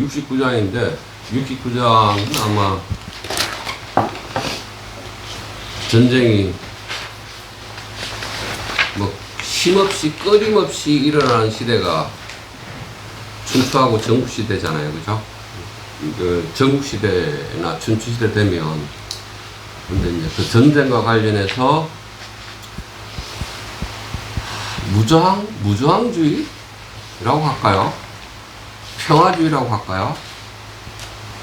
69장인데 69장은 아마 전쟁이 뭐 쉼없이 끊임없이 일어나는 시대가 춘추하고 전국시대잖아요. 그죠? 그 전국시대나 춘추시대 되면 근데 이제 그 전쟁과 관련해서 무저항주의라고 할까요? 평화주의라고 할까요?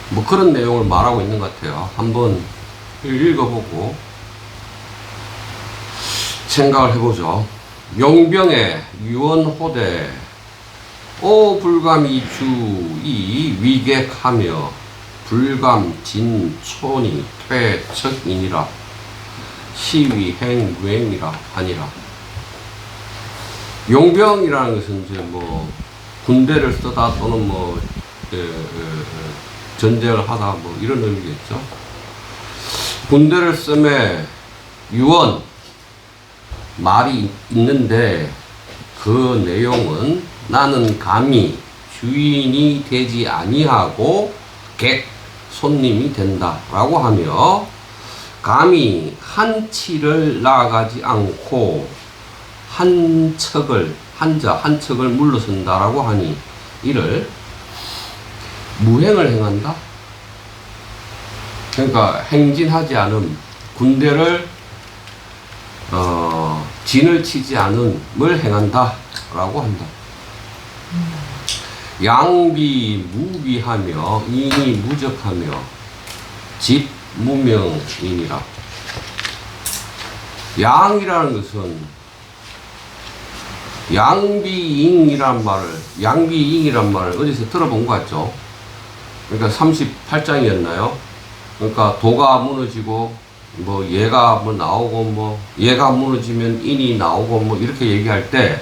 뭐 그런 내용을 말하고 있는 것 같아요. 한번 읽어보고 생각을 해보죠. 용병의 유언호대 오 불감이 주이 위객하며 불감 진촌이 퇴척이니라 시위행 무행이라 하니라. 용병이라는 것은 이제 뭐 군대를 쓰다 또는 뭐 전쟁을 하다 뭐 이런 의미겠죠. 군대를 쓰매 유언 말이 있는데 그 내용은 나는 감히 주인이 되지 아니하고 객 손님이 된다 라고 하며 감히 한 치를 나아가지 않고 한 척을 물러선다 라고 하니 이를 무행을 행한다. 그러니까 행진하지 않음, 군대를 진을 치지 않음을 행한다 라고 한다. 양비 무비하며 인이 무적하며 집 무명이니라. 양이라는 것은 양비잉이란 말을 어디서 들어본 것 같죠? 그러니까 38장이었나요? 그러니까 도가 무너지고 뭐 얘가 뭐 나오고 뭐 얘가 무너지면 인이 나오고 뭐 이렇게 얘기할 때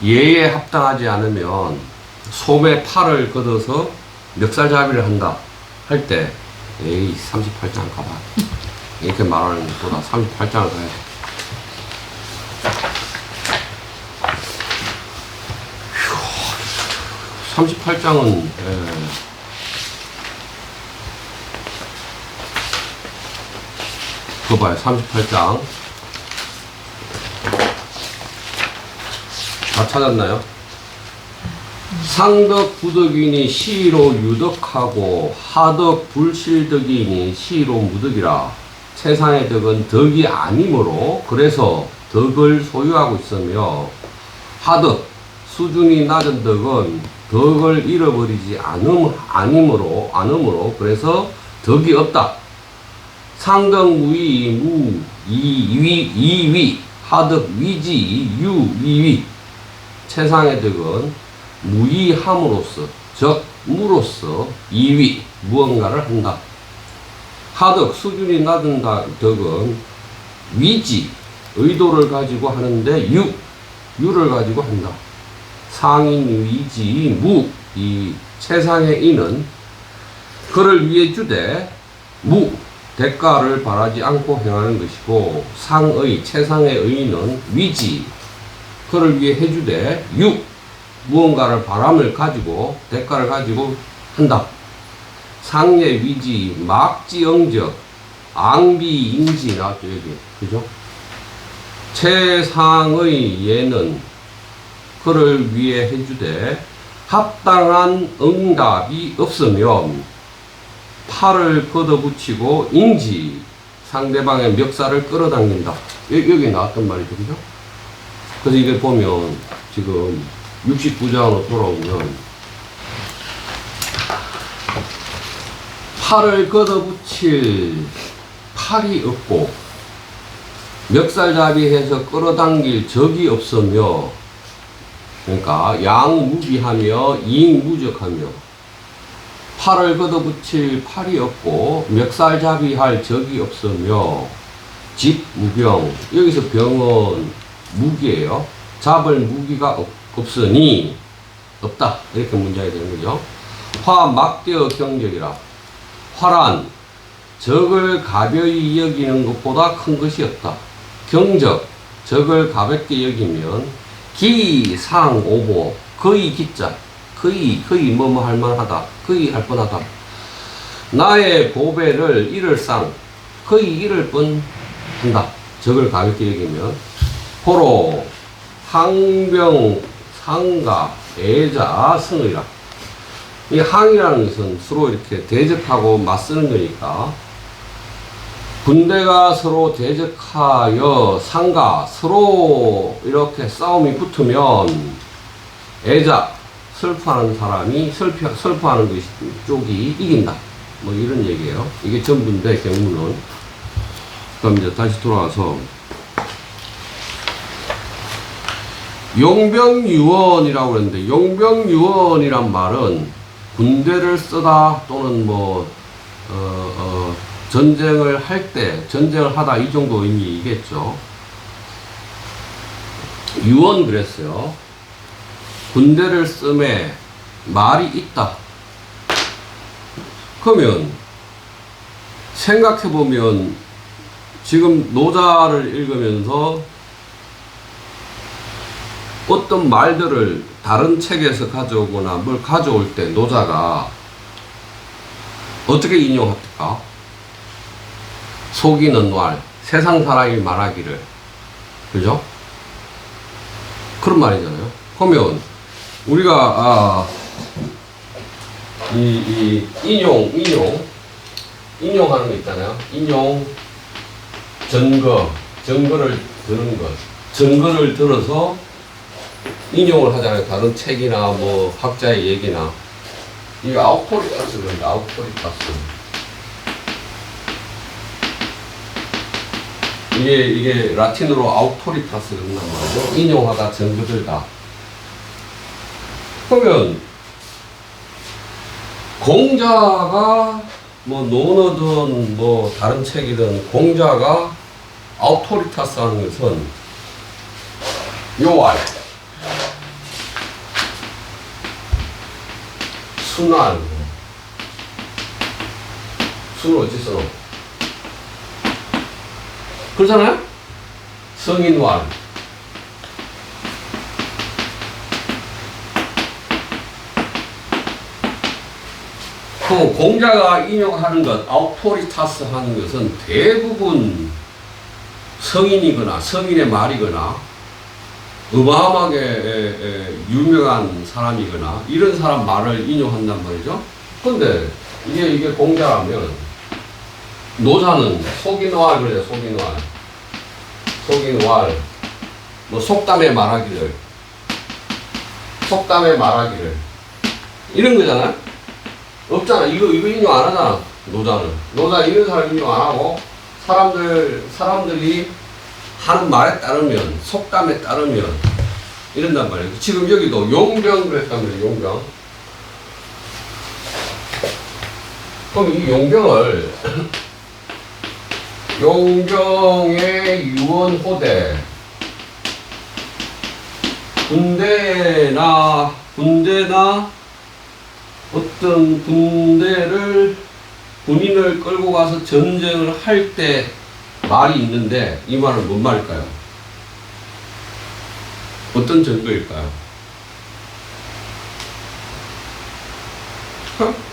얘에 합당하지 않으면 솜의 팔을 걷어서 멱살잡이를 한다 할 때 에이 38장 가봐 이렇게 말하는 것보다 38장을 가야 돼. 38장은 그거 봐요. 38장 다 찾았나요? 상덕 부덕이니 시로 유덕하고 하덕 불실덕이니 시로 무덕이라. 세상의 덕은 덕이 아니므로 그래서 덕을 소유하고 있으며 하덕 수준이 낮은 덕은 덕을 잃어버리지 않으므로 그래서 덕이 없다. 상덕무이 이위 하덕 위지 유위위. 세상의 덕은 무의함으로써 즉 무로써 이위 무언가를 한다. 하덕 수준이 낮은 덕은 위지 의도를 가지고 하는데 유를 가지고 한다. 상인 위지 무 이 세상의 이는 그를 위해 주되 무 대가를 바라지 않고 행하는 것이고 상의 최상의 의는 위지 그를 위해 해주되 유 무언가를 바람을 가지고 대가를 가지고 한다. 상의 위지 막지영적 앙비인지 나왔죠 여기 그죠? 최상의 예는 그를 위해 해주되 합당한 응답이 없으면 팔을 걷어붙이고 인지 상대방의 멱살을 끌어당긴다. 여기 나왔던 말이죠. 그죠? 그래서 이게 보면 지금 69장으로 돌아오면 팔을 걷어붙일 팔이 없고 멱살잡이해서 끌어당길 적이 없으며 그러니까 양무비하며 잉무적하며 팔을 걷어붙일 팔이 없고 멱살잡이할 적이 없으며 집무병 여기서 병은 무기예요. 잡을 무기가 없으니 없다 이렇게 문장이 되는 거죠. 화 막대어 경적이라. 화란 적을 가벼이 여기는 것보다 큰 것이 없다. 경적 적을 가볍게 여기면 기상오보 거의 기자 거의 뭐뭐 할 만하다. 거의 할 뻔하다. 나의 보배를 잃을 상, 거의 잃을 뻔 한다. 적을 가볍게 여기면 호로 항병 상가 애자 승의라. 이 항이라는 것은 서로 이렇게 대적하고 맞서는 거니까 군대가 서로 대적하여 상가 서로 이렇게 싸움이 붙으면 애자 슬퍼하는 사람이 슬퍼하는 것이 쪽이 이긴다. 뭐 이런 얘기예요. 이게 전부인데 경문은. 그럼 이제 다시 돌아와서 용병유언이라고 그랬는데 용병유언이란 말은 군대를 쓰다 또는 전쟁을 할 때 전쟁을 하다 이 정도 의미이겠죠. 유언 그랬어요. 군대를 쓰매 말이 있다. 그러면 생각해보면 지금 노자를 읽으면서 어떤 말들을 다른 책에서 가져오거나 뭘 가져올 때 노자가 어떻게 인용합니까? 속이는 말, 세상 사람이 말하기를. 그죠? 그런 말이잖아요. 그러면 우리가 인용하는 거 있잖아요. 인용, 증거를 드는 것. 증거를 들어서 인용을 하잖아요. 다른 책이나 뭐 학자의 얘기나. 이게 아우토리타스 그런다. 아우토리타스. 이게 라틴어로 아우토리타스 그런단 말이죠. 인용하다, 증거들다. 그러면 공자가 뭐 논어든 뭐 다른 책이든 공자가 아우토리타스 하는 것은 요알 순환 순을 어찌 써노? 그렇잖아요? 성인왈 공자가 인용하는 것, 아우토리타스 하는 것은 대부분 성인이거나 성인의 말이거나 어마어마하게 유명한 사람이거나 이런 사람 말을 인용한단 말이죠. 근데 이게 공자라면 노자는 속인왈 그래요. 속인왈 뭐 속담에 말하기를 이런 거잖아요. 없잖아. 이거 인용 안 하잖아. 노자 이런 사람 인용 안 하고 사람들이 하는 말에 따르면 속담에 따르면 이런단 말이에요. 지금 여기도 용병 그랬단 말이에요. 용병. 그럼 이 용병의 유언호대 군대나 어떤 군인을 끌고 가서 전쟁을 할 때 말이 있는데 이 말은 뭔 말일까요? 어떤 증거일까요?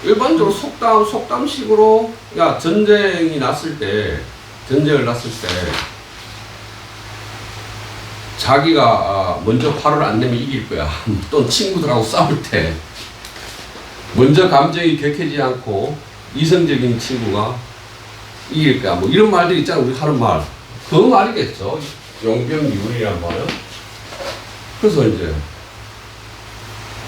일반적으로 속담식으로 전쟁을 났을 때 자기가 먼저 화를 안 내면 이길 거야. 또는 친구들하고 싸울 때 먼저 감정이 격해지지 않고 이성적인 친구가 이길 거야. 뭐 이런 말들 있잖아. 우리 하는 말. 그 말이겠죠. 용병유언이란 말은. 그래서 이제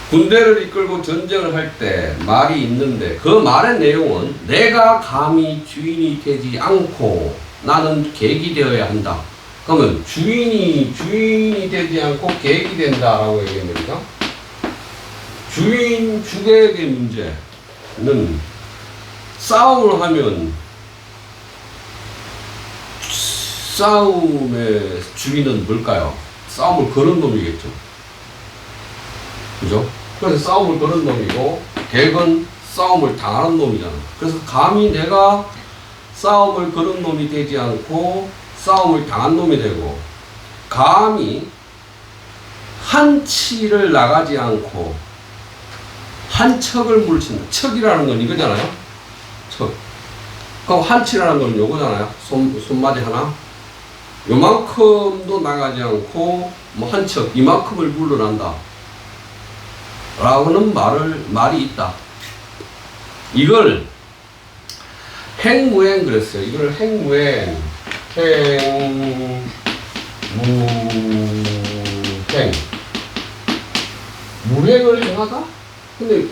군대를 이끌고 전쟁을 할 때 말이 있는데 그 말의 내용은 내가 감히 주인이 되지 않고 나는 객이 되어야 한다. 그러면 주인이 되지 않고 객이 된다라고 얘기합니다. 주객의 문제는 싸움을 하면 싸움의 주인은 뭘까요? 싸움을 거는 놈이겠죠. 그죠? 그래서 싸움을 거는 놈이고 객은 싸움을 당하는 놈이잖아. 그래서 감히 내가 싸움을 거는 놈이 되지 않고 싸움을 당한 놈이 되고 감히 한치를 나가지 않고 한 척을 물친다. 척이라는 건 이거잖아요. 척. 그럼 한치라는 건 요거잖아요. 손마디 하나. 요만큼도 나가지 않고 뭐 한 척 이만큼을 물러난다 라고는 말이 있다. 이걸 행무행 그랬어요. 이걸 행무행 무행을 행하다? 근데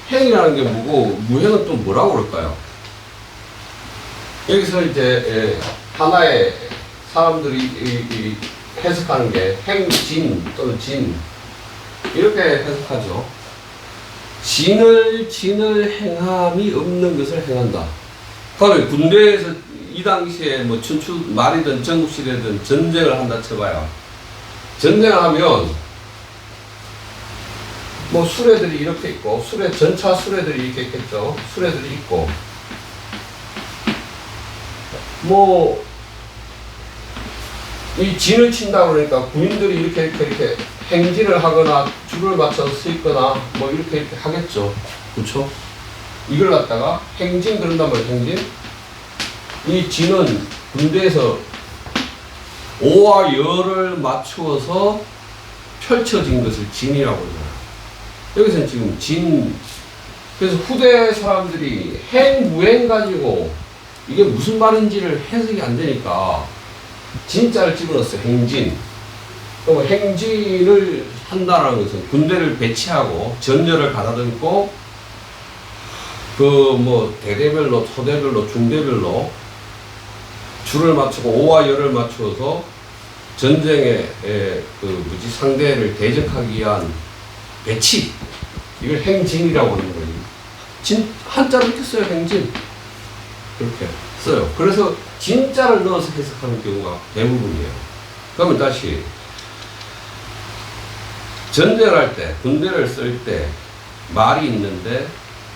행이라는 게 뭐고 무행은 또 뭐라고 그럴까요? 여기서 이제 하나의 사람들이 해석하는 게 행진 또는 진 이렇게 해석하죠. 진을 행함이 없는 것을 행한다. 그러면 군대에서 이 당시에 뭐 춘추 말이든 전국시대든 전쟁을 한다 쳐봐요. 전쟁을 하면 뭐 수레들이 이렇게 있고 전차 수레들이 이렇게 있겠죠. 수레들이 있고 뭐 이 진을 친다 그러니까 군인들이 이렇게 행진을 하거나 줄을 맞춰서 서 있거나 뭐 이렇게 하겠죠. 그렇죠? 이걸 갖다가 행진 그런단 말이에요. 행진. 이 진은 군대에서 오와 여를 맞추어서 펼쳐진 것을 진이라고 그러잖아요. 여기서는 지금 진. 그래서 후대 사람들이 행무행 가지고 이게 무슨 말인지를 해석이 안 되니까 진짜를 집어넣었어요. 행진. 그럼 행진을 한다는 것은 군대를 배치하고 전열을 가다듬고 그 뭐 대대별로 소대별로 중대별로 줄을 맞추고 오와 열을 맞추어서 전쟁의 상대를 대적하기 위한 배치, 이걸 행진이라고 하는 거예요. 한자로 이렇게 써요. 행진 그렇게 써요. 그래서 진짜를 넣어서 해석하는 경우가 대부분이에요. 그러면 다시 전쟁할 때, 군대를 쓸 때 말이 있는데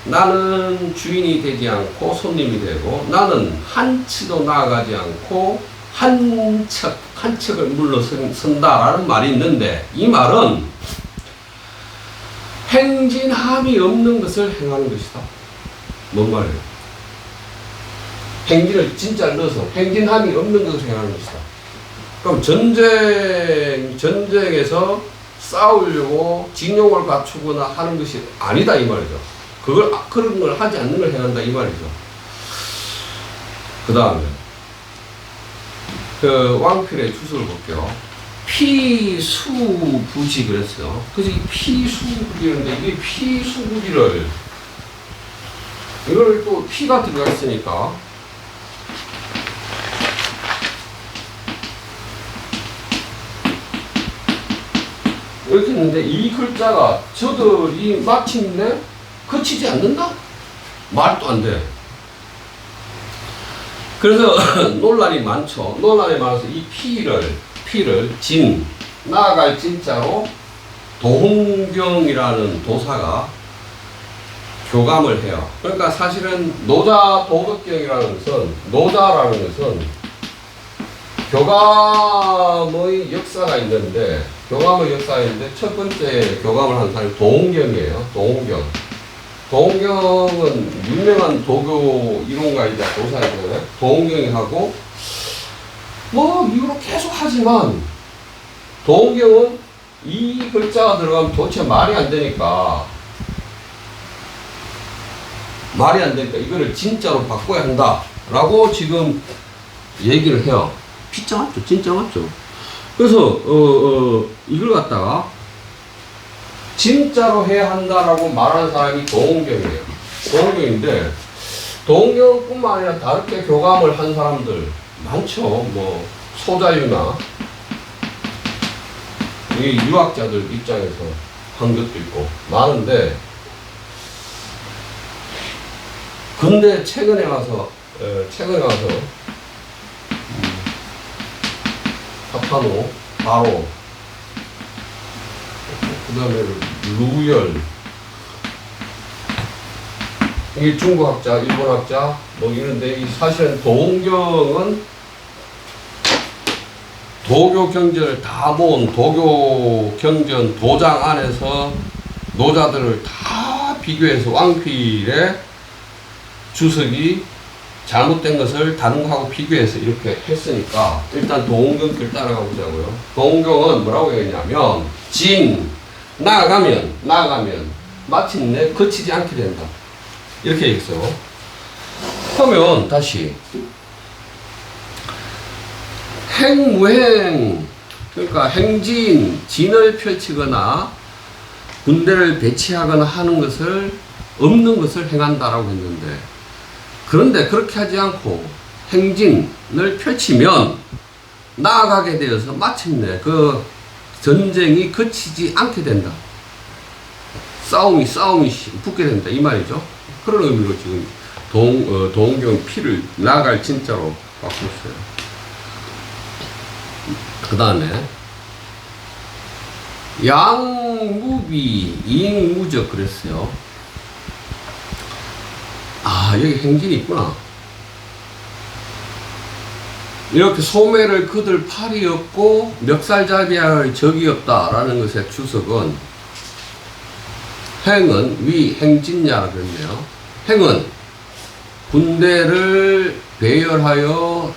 나는 주인이 되지 않고 손님이 되고 나는 한 치도 나아가지 않고 한 척을 물러선다라는 말이 있는데 이 말은 행진함이 없는 것을 행하는 것이다. 뭔 말이에요? 행진을 진짜 넣어서 행진함이 없는 것을 행하는 것이다. 그럼 전쟁에서 싸우려고 징용을 갖추거나 하는 것이 아니다 이 말이죠. 그런 걸 하지 않는 걸 행한다 이 말이죠. 그 다음에 그 왕필의 주소를 볼게요. 피수부지 그랬어요. 그래서 이 피수부지인데 이게 피수부지를 이걸 또 피가 들어가 있으니까 이렇게 했는데 이 글자가 저들이 마침내 거치지 않는다? 말도 안 돼. 그래서 논란이 많죠. 논란이 많아서 이 피를 진, 나아갈 진짜로 도훈경이라는 도사가 교감을 해요. 그러니까 사실은 노자 도덕경이라는 것은, 노자라는 것은 교감의 역사가 있는데, 첫 번째 교감을 한 사람이 도훈경이에요. 도훈경은 유명한 도교 이론가이자 도사이잖아요. 도훈경이 하고, 뭐, 이거로 계속 하지만, 도훈경은 이 글자가 들어가면 도대체 말이 안 되니까, 이거를 진짜로 바꿔야 한다. 라고 지금 얘기를 해요. 진짜 맞죠? 진짜 맞죠? 그래서, 이걸 갖다가, 진짜로 해야 한다라고 말하는 사람이 도훈경이에요. 도훈경인데, 도훈경뿐만 아니라 다르게 교감을 한 사람들 많죠. 뭐, 소자유나, 이 유학자들 입장에서 한 것도 있고, 많은데, 근데 최근에 와서 파파노, 바로, 그 다음에 루열, 이게 중국학자, 일본학자, 뭐 이런데, 사실은 도훈경은 도교 경전을 다 모은 도교 경전 도장 안에서 노자들을 다 비교해서 왕필의 주석이 잘못된 것을 다른 거하고 비교해서 이렇게 했으니까 일단 도홍경길 따라가 보자고요. 도홍경은 뭐라고 했냐면 나아가면 마침내 거치지 않게 된다. 이렇게 얘기했어요. 그러면 다시 행무행, 그러니까 진을 펼치거나 군대를 배치하거나 하는 것을 없는 것을 행한다라고 했는데, 그런데 그렇게 하지 않고 행진을 펼치면 나아가게 되어서 마침내 그 전쟁이 그치지 않게 된다. 싸움이 붙게 된다 이 말이죠. 그런 의미로 지금 도홍경 피를 나아갈 진짜로 바꿨어요. 그 다음에 양무비 이익무적 그랬어요. 아, 여기 행진이 있구나. 이렇게 소매를 거둘 팔이 없고 멱살잡이할 적이 없다라는 것의 주석은 행은 행진야 그랬네요. 행은 군대를 배열하여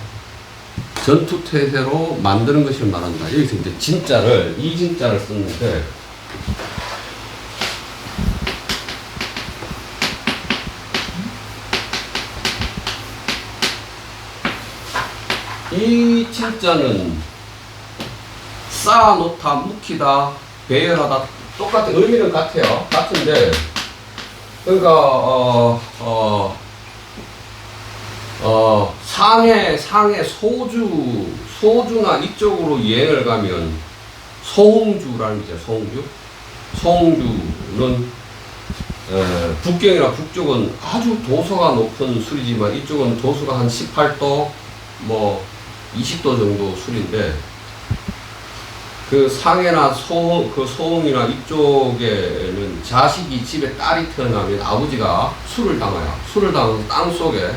전투태세로 만드는 것을 말한다. 여기서 이제 이 진자를 썼는데, 이 진자는 쌓아놓다, 묵히다, 배열하다 똑같은 의미는 같아요. 같은데, 그러니까 상해 소주나 이쪽으로 여행을 가면 소홍주라는 게 있어요. 소홍주는 북경이나 북쪽은 아주 도수가 높은 술이지만 이쪽은 도수가 한 18도, 뭐 20도 정도 술인데, 그 상해나 소홍이나 이쪽에는 자식이 집에 딸이 태어나면 아버지가 술을 담아요. 술을 담아서 땅 속에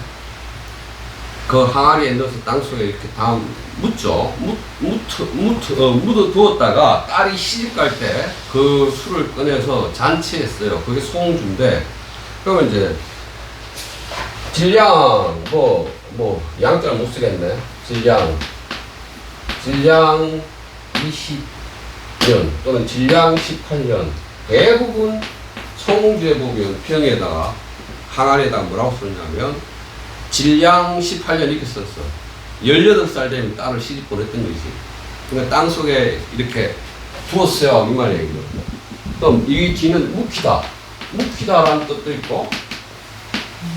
그 항아리에 넣어서 땅 속에 이렇게 다 묻죠. 묻어 두었다가 딸이 시집 갈 때 그 술을 꺼내서 잔치했어요. 그게 소홍주인데, 그러면 이제 질량 양자를 못 쓰겠네. 질량 20년 또는 질량 18년. 대부분 소홍주에 보면 병에다가 항아리에다가 뭐라고 쓰냐면 질량 18년 이렇게 썼어. 18살 되면 딸을 시집 보냈던 거지. 그러니까 땅 속에 이렇게 두었어요. 이 말이에요. 그럼 이 뒤는 묵히다라는 뜻도 있고,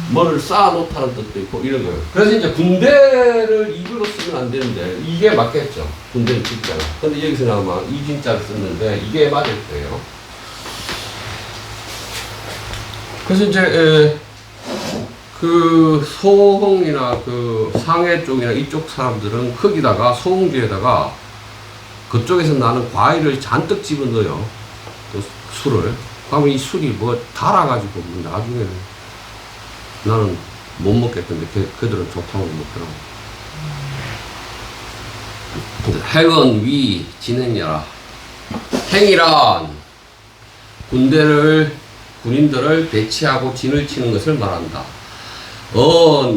뭐를 쌓아놓다는 뜻도 있고, 이런 거예요. 그래서 이제 군대를 이걸로 쓰면 안 되는데, 이게 맞겠죠. 군대는 진짜가. 근데 여기서 아마 이 진짜를 썼는데, 이게 맞을 거예요. 그래서 이제, 그 소홍이나 그 상해 쪽이나 이쪽 사람들은 거기다가 소홍주에다가 그쪽에서 나는 과일을 잔뜩 집어넣어요. 그 술을. 그러면 이 술이 뭐 달아가지고 나중에는 나는 못 먹겠던데 그들은 좋다고 먹더라고. 행은 진행여라. 행이란 군인들을 배치하고 진을 치는 것을 말한다.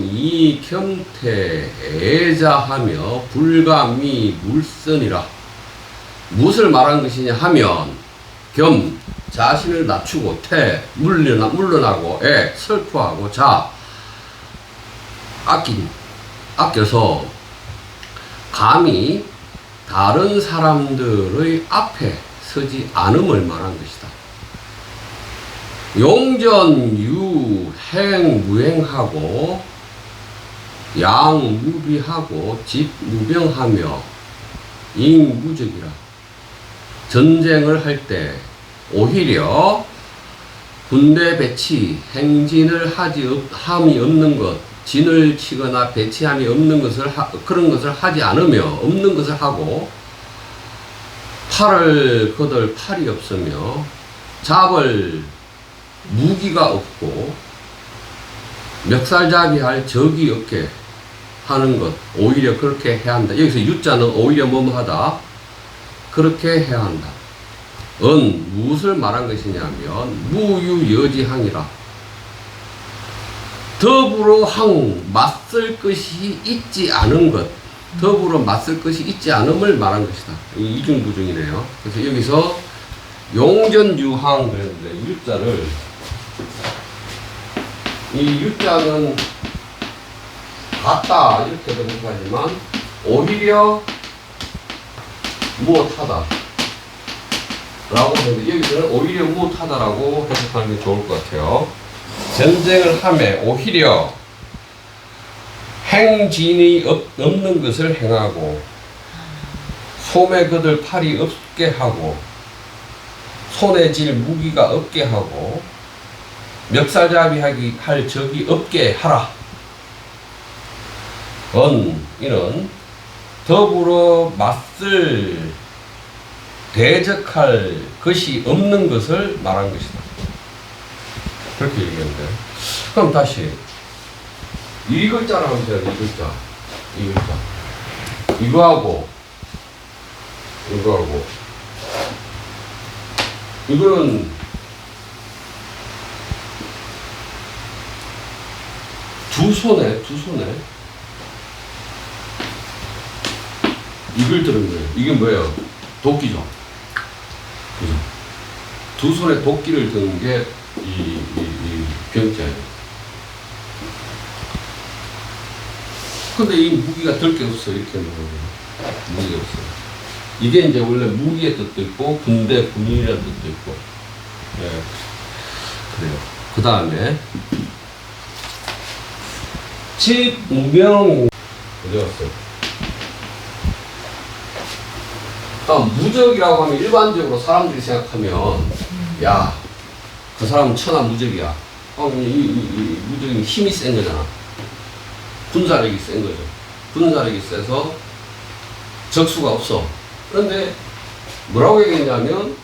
이 겸태 애자하며 불감이 물선이라. 무엇을 말하는 것이냐 하면, 겸 자신을 낮추고, 물러나고, 슬퍼하고, 아껴서 감히 다른 사람들의 앞에 서지 않음을 말한 것이다. 용전, 무행하고, 무비하고, 무병하며, 무적이라. 전쟁을 할 때 오히려 군대 배치, 행진을 함이 없는 것, 진을 치거나 배치함이 없는 것을 그런 것을 하지 않으며, 없는 것을 하고, 팔을 거들 팔이 없으며, 잡을 무기가 없고, 멱살잡이할 적이 없게 하는 것, 오히려 그렇게 해야 한다. 여기서 유자는 오히려 뭐뭐하다, 그렇게 해야 한다. 무엇을 말한 것이냐면 무유여지항이라. 더불어 항 맞설 것이 있지 않은 것, 더불어 맞설 것이 있지 않음을 말한 것이다. 이 이중부중이네요. 그래서 여기서 용전유항 그랬는데 유자를, 이 유자는 같다 이렇게 해석하지만 오히려 무엇하다 라고 하는데, 여기서는 오히려 무엇하다라고 해석하는 게 좋을 것 같아요. 전쟁을 함에 오히려 행진이 없는 것을 행하고, 소매 거들 팔이 없게 하고, 손에 질 무기가 없게 하고, 멱살잡이 할 적이 없게 하라. 이는 더불어 맞설 대적할 것이 없는 것을 말한 것이다. 그렇게 얘기하는데, 그럼 다시 이 글자라고 하면 이 글자, 이 글자, 이거하고 이거는 두 손에 이걸 들은 거예요. 이게 뭐예요? 도끼죠. 그죠? 두 손에 도끼를 드는 게 이 병자예요. 근데 이 무기가 들 게 없어. 이렇게 하는 거예요. 무기가 없어요. 이게 이제 원래 무기의 뜻도 있고, 군대, 군인이라는 뜻도 있고. 예. 그래요. 그 다음에, 집무명, 어디 갔어요? 무적이라고 하면 일반적으로 사람들이 생각하면, 야, 그 사람은 천하무적이야. 이 무적이 힘이 센 거잖아. 군사력이 센 거죠. 군사력이 세서 적수가 없어. 그런데 뭐라고 얘기했냐면,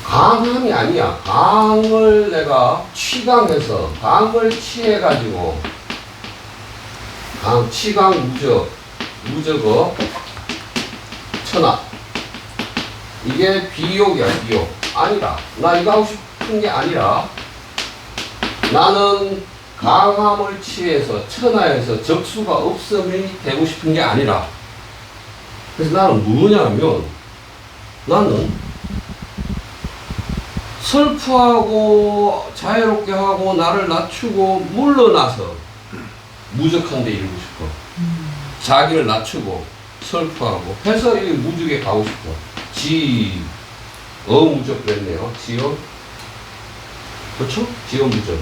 강함이 아니야. 강을 내가 취강해서, 강을 취해가지고, 취강 무적어, 천하. 이게 비욕이야, 비욕. 아니다. 나 이거 하고 싶은 게 아니라, 나는 강함을 취해서 천하에서 적수가 없음이 되고 싶은 게 아니라, 그래서 나는 뭐냐면, 나는 슬프하고 자유롭게 하고 나를 낮추고 물러나서 무적한 데 이르고 싶어. 자기를 낮추고 슬프하고 해서 이 무적에 가고 싶어. 어무적 그랬네요. 지어, 그렇죠? 지어무적.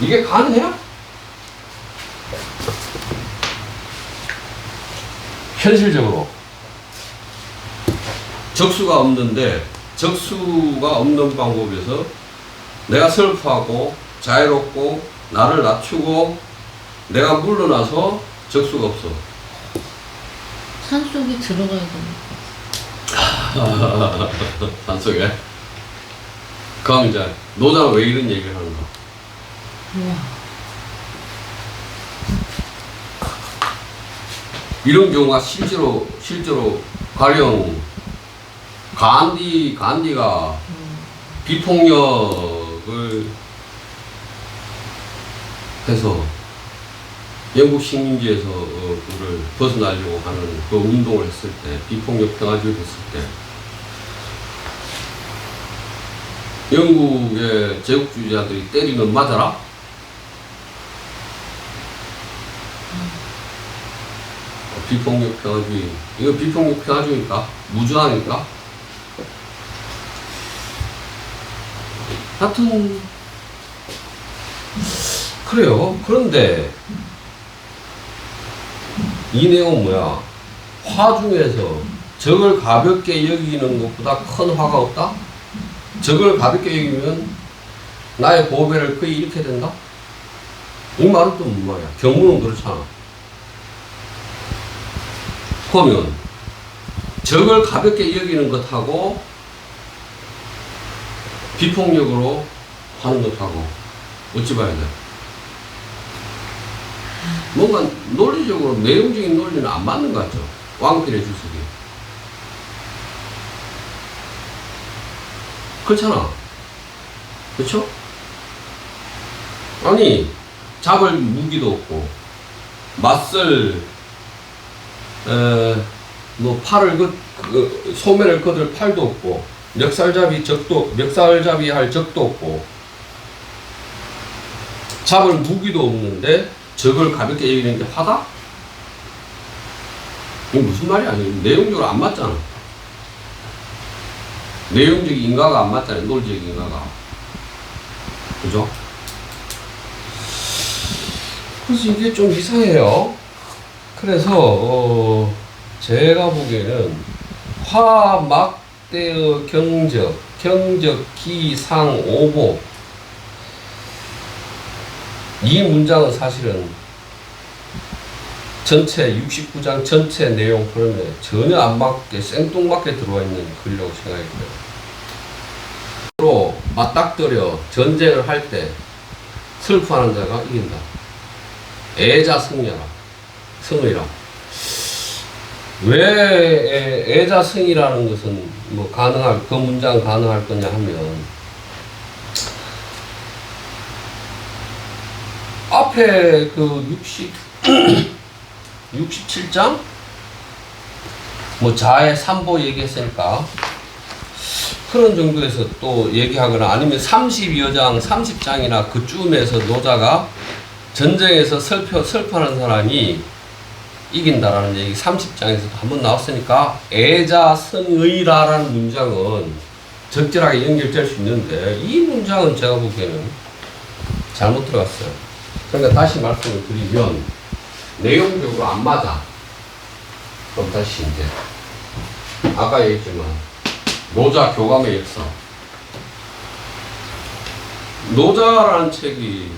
이게 가능해요? 현실적으로 적수가 없는데, 적수가 없는 방법에서 내가 슬퍼하고 자유롭고 나를 낮추고 내가 물러나서 적수가 없어. 산속에 들어가야 됩니다. 산속에? 그럼 이제 노자는 왜 이런 얘기를 하는가? 우와. 이런 경우가 실제로 가령 간디가 비폭력을 해서 영국 식민지에서 그를 벗어나려고 하는 그 운동을 했을 때, 비폭력 평화주의를 했을 때, 영국의 제국주의자들이 때리면 맞아라? 비폭력 평화주의. 이거 비폭력 평화주의입니까? 무주항입니까? 하여튼, 그래요. 그런데, 이 내용은 뭐야? 화 중에서 적을 가볍게 여기는 것보다 큰 화가 없다? 적을 가볍게 여기면 나의 보배를 거의 잃게 된다? 이 말은 또 무슨 말이야? 경무는 그렇잖아. 그러면 적을 가볍게 여기는 것하고 비폭력으로 하는 것하고 어찌 봐야 돼? 뭔가 논리적으로 내용적인 논리는 안 맞는 것 같죠? 왕필의 주석이. 그렇잖아. 그렇죠? 아니 잡을 무기도 없고 맞설 뭐 팔을 소매를 거들 팔도 없고 멱살잡이 할 적도 없고 잡을 무기도 없는데 적을 가볍게 이기는 게 화다? 이게 무슨 말이 아니에요. 내용적으로 안 맞잖아. 내용적 인과가 안 맞잖아요. 논리적 인과가. 그죠? 그래서 이게 좀 이상해요. 그래서 제가 보기에는 화막대의 경적 기상 오보 이 문장은 사실은 전체 69장 전체 내용 흐름에 전혀 안 맞게 생뚱맞게 들어와 있는 글이라고 생각이 들어요. 서로 맞닥뜨려 전쟁을 할 때 슬퍼하는 자가 이긴다. 애자승이라 승이라. 왜 애자승이라는 것은 뭐 그 문장 가능할 거냐 하면 앞에 그 67장 뭐 자의 3보 얘기했으니까 그런 정도에서 또 얘기하거나 아니면 32여 장 30장이나 그쯤에서 노자가 전쟁에서 슬퍼하는 사람이 이긴다라는 얘기 30장에서도 한번 나왔으니까 애자승의라라는 문장은 적절하게 연결될 수 있는데 이 문장은 제가 보기에는 잘못 들어갔어요. 그러니까 다시 말씀을 드리면 내용적으로 안 맞아. 그럼 다시 이제 아까 얘기했지만 노자 교감의 역사. 노자라는 책이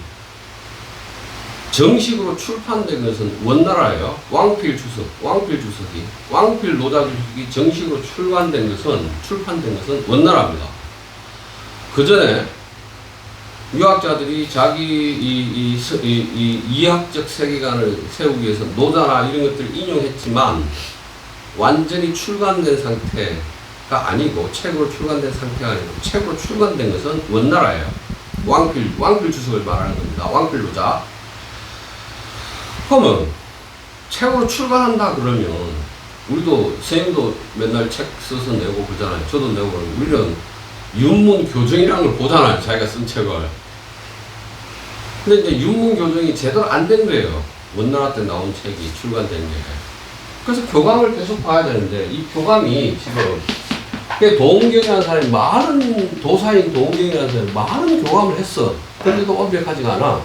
정식으로 출판된 것은 원나라예요. 왕필 주석이 왕필 노자 주석이 정식으로 출판된 것은 원나라입니다. 그 전에 유학자들이 자기 이학적 세계관을 세우기 위해서 노자나 이런 것들을 인용했지만 완전히 출간된 상태가 아니고 책으로 출간된 상태가 아니고 책으로 출간된 것은 원나라예요. 왕필 주석을 말하는 겁니다. 왕필 노자. 그러면 책으로 출간한다 그러면 우리도 선생님도 맨날 책 써서 내고 그러잖아요. 저도 내고 그러고 우리는 윤문 교정이라는 걸 보잖아요. 자기가 쓴 책을. 근데 이제 윤문 교정이 제대로 안 된 거예요. 원나라 때 나온 책이 출간된 게. 그래서 교감을 계속 봐야 되는데 이 교감이 지금 도은경이라는 사람이 많은 도사인 도은경이라는 사람이 많은 교감을 했어. 그런데도 완벽하지가 않아.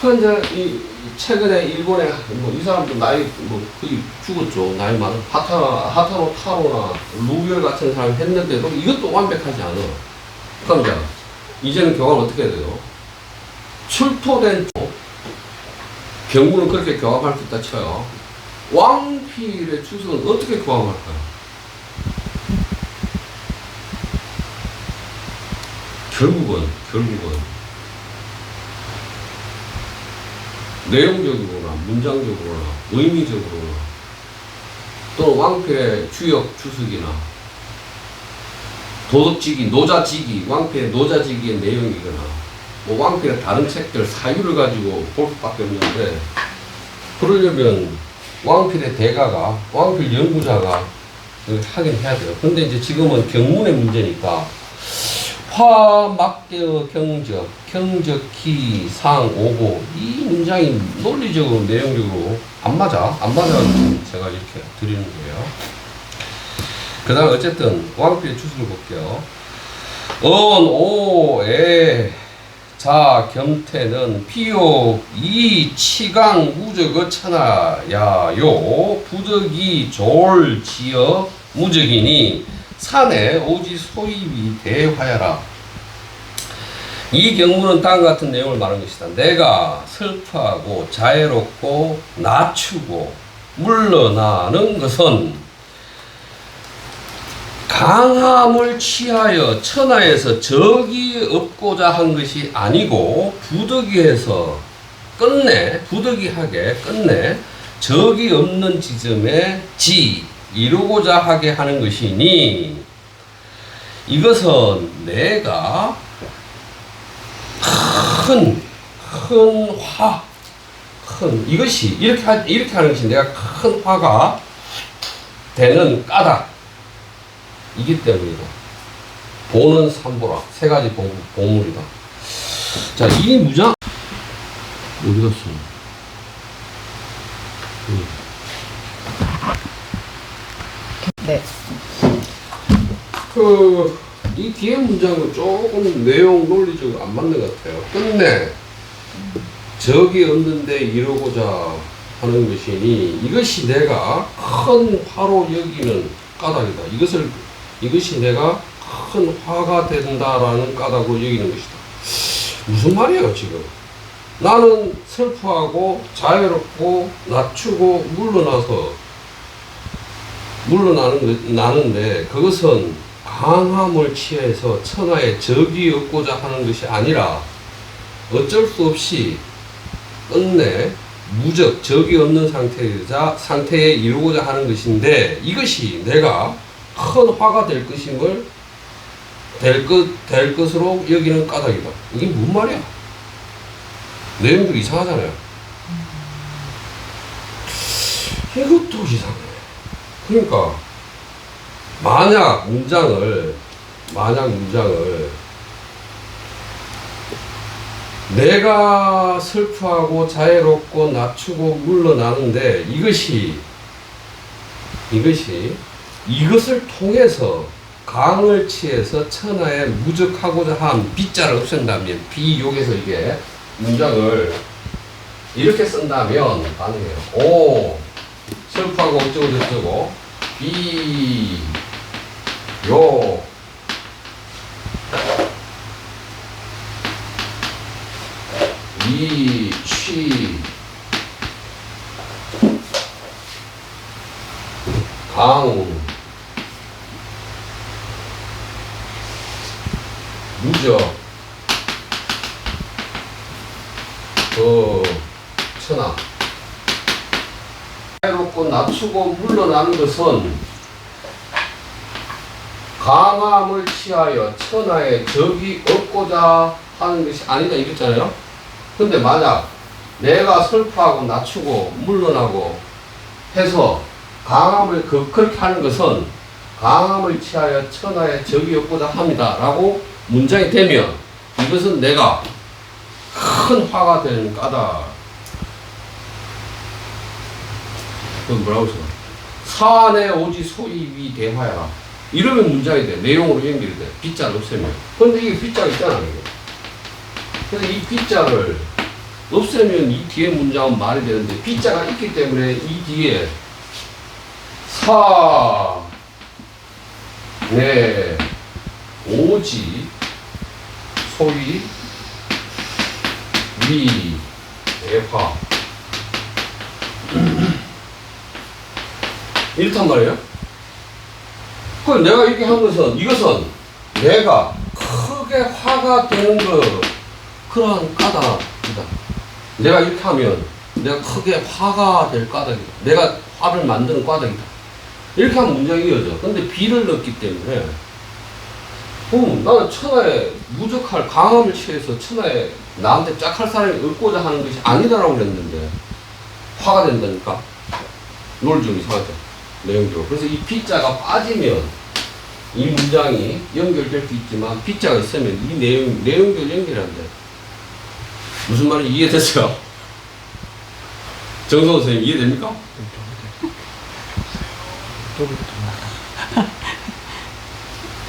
그런데 이 최근에 일본에 뭐 이 사람도 나이 뭐 거의 죽었죠. 나이 많은 하타노 타로나 루비얼 같은 사람이 했는데도 이것도 완벽하지 않아. 그럼 이제는 교감을 어떻게 해야 돼요? 출토된 경구는 그렇게 교감할 수 있다 쳐요. 왕필의 주석은 어떻게 교감할까요? 결국은 내용적으로나 문장적으로나 의미적으로나 또는 왕필의 주역 주석이나 도덕지기, 노자지기, 왕필의 노자지기의 내용이거나 뭐 왕필의 다른 책들 사유를 가지고 볼 수밖에 없는데 그러려면 왕필의 대가가 왕필 연구자가 하긴 해야 돼요. 근데 이제 지금은 경문의 문제니까 화막대의 경적기 상 오고 이 문장이 논리적으로 내용적으로 안 맞아 제가 이렇게 드리는 거예요. 그 다음 어쨌든 왕필의 주석을 볼게요. 오에 자 겸태는 피욕 이 치강 무적의 천하야요 부덕이 졸지어 무적이니 산에 오지 소입이 대화야라. 이 경문은 다음과 같은 내용을 말하는 것이다. 내가 슬퍼하고 자애롭고 낮추고 물러나는 것은 강함을 취하여 천하에서 적이 없고자 한 것이 아니고 부득이해서 부득이하게 끝내 적이 없는 지점에 이루고자 하게 하는 것이니 이것은 내가 이것이 이렇게 하는 것이 내가 큰 화가 되는 까닭이기 때문이다. 보는 삼보라. 세 가지 보물이다. 자, 이 무장 어디 갔어? 네. 이 뒤에 문장은 조금 내용 논리적으로 안 맞는 것 같아요. 끝내 적이 없는데 이루고자 하는 것이니 이것이 내가 큰 화로 여기는 까닭이다. 이것이 내가 큰 화가 된다라는 까닭으로 여기는 것이다. 무슨 말이에요, 지금? 나는 슬퍼하고 자유롭고 낮추고 물러나는데 그것은 강함을 취해서 천하에 적이 없고자 하는 것이 아니라 어쩔 수 없이 끝내 무적, 적이 없는 상태에 이루고자 하는 것인데 이것이 내가 큰 화가 될 것으로 여기는 까닭이다. 이게 무슨 말이야? 내용도 이상하잖아요. 이것도 이상해. 그러니까 만약 문장을 내가 슬퍼하고 자애롭고 낮추고 물러나는데 이것을 통해서 강을 취해서 천하에 무적하고자 한 비자를 없앤다면 비욕에서 이게 문장을 이렇게 쓴다면 가능해요. 오, 슬퍼하고 어쩌고 저쩌고 비욕 이취 강 무적 천하 해롭고 낮추고 물러나는 것은 강함을 취하여 천하에 적이 없고자 하는 것이 아니다 이랬잖아요. 근데 만약 내가 슬퍼하고 낮추고 물러나고 해서 그렇게 하는 것은 강함을 취하여 천하에 적이 없고자 합니다 라고 문장이 되면 이것은 내가 큰 화가 되는 까닭. 그건 뭐라고 써? 사안에 오지 소입이 대화야. 이러면 문장이 돼. 내용으로 연결이 돼. 빗자를 없애면. 근데 이게 빗자가 있잖아. 이게. 그래서 이 빗자를 없애면 이 뒤에 문장은 말이 되는데 빗자가 있기 때문에 이 뒤에 사안에 오지 소위 위 대화 이렇단 말이에요. 그럼 내가 이렇게 한 이것은 내가 크게 화가 되는 그러한 까닭이다. 내가 이렇게 하면 내가 크게 화가 될 까닭이다. 내가 화를 만드는 까닭이다. 이렇게 하면 문장이 이어져. 근데 비를 넣기 때문에 나는 천하에 무적할 강함을 취해서 천하에 나한테 짝할 사람이 없고자 하는 것이 아니다라고 그랬는데 화가 된다니까. 논리적으로 이상하죠. 내용적으로. 그래서 이 B자가 빠지면 이 문장이 연결될 수 있지만 B자가 있으면 이 내용적으로 연결이 안 돼. 무슨 말인지 이해됐어요? 정성호 선생님 이해됩니까?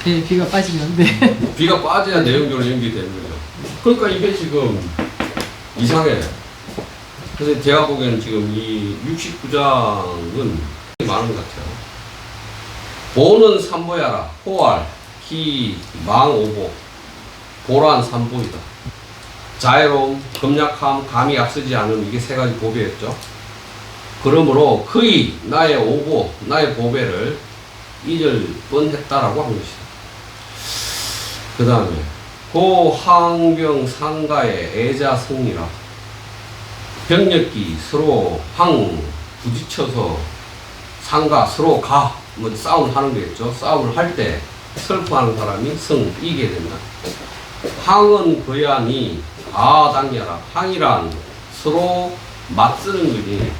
네, 비가 빠지면 네. 비가 빠져야 내용적으로 연결이 되는 거죠. 그러니까 이게 지금 이상해. 그래서 제가 보기에는 지금 이 69장은 많은 것 같아요. 보는 삼보야라. 호알, 희, 망, 오보. 보란 삼보이다. 자애로움, 금약함, 감이 앞서지 않음. 이게 세 가지 보배였죠. 그러므로 그의 나의 오보, 나의 보배를 잊을 뻔했다라고 한 것이다. 그 다음에 고항병 상가의 애자성이라. 병력기 서로 부딪혀서 상가 서로 싸움을 하는 거겠죠. 싸움을 할 때 슬퍼하는 사람이 승, 이기게 된다. 항은 거야니 가당야라. 항이란 서로 맞쓰는 거지.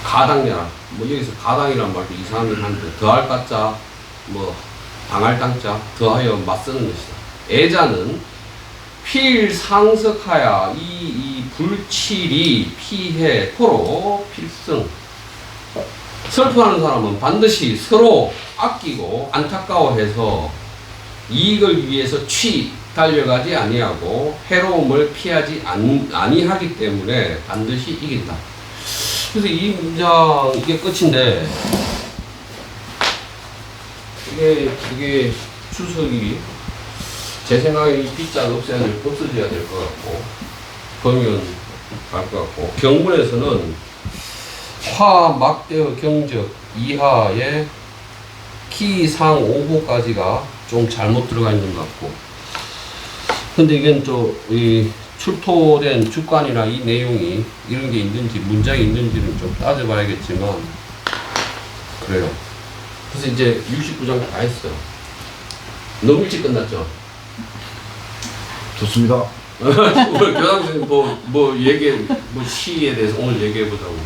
가당야라. 뭐 여기서 가당이란 말도 이상하긴 한데 더할 가자, 뭐 당할 당자, 더하여 맞쓰는 것이다. 애자는 필상석하야 이 불칠이 피해 토로 필승. 슬퍼하는 사람은 반드시 서로 아끼고 안타까워해서 이익을 위해서 달려가지 아니하고 해로움을 피하지 아니하기 때문에 반드시 이긴다. 그래서 이 문장 이게 끝인데 이게 주석이 제 생각에 이 B자는 없어져야 될 것 같고 범위는 갈 것 같고 경문에서는 화 막대어 경적 이하에 키상 5호까지가 좀 잘못 들어가 있는 것 같고 근데 이건 또 이 출토된 주관이나 이 내용이 이런 게 있는지 문장이 있는지는 좀 따져봐야겠지만 그래요. 그래서 이제 69장 다 했어요. 너무 일찍 끝났죠? 좋습니다. 오늘 교장 선생님 뭐 시에 대해서 오늘 얘기해보자고.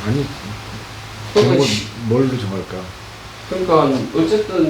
아니, 그러니까 뭘로 정할까? 그러니까 어쨌든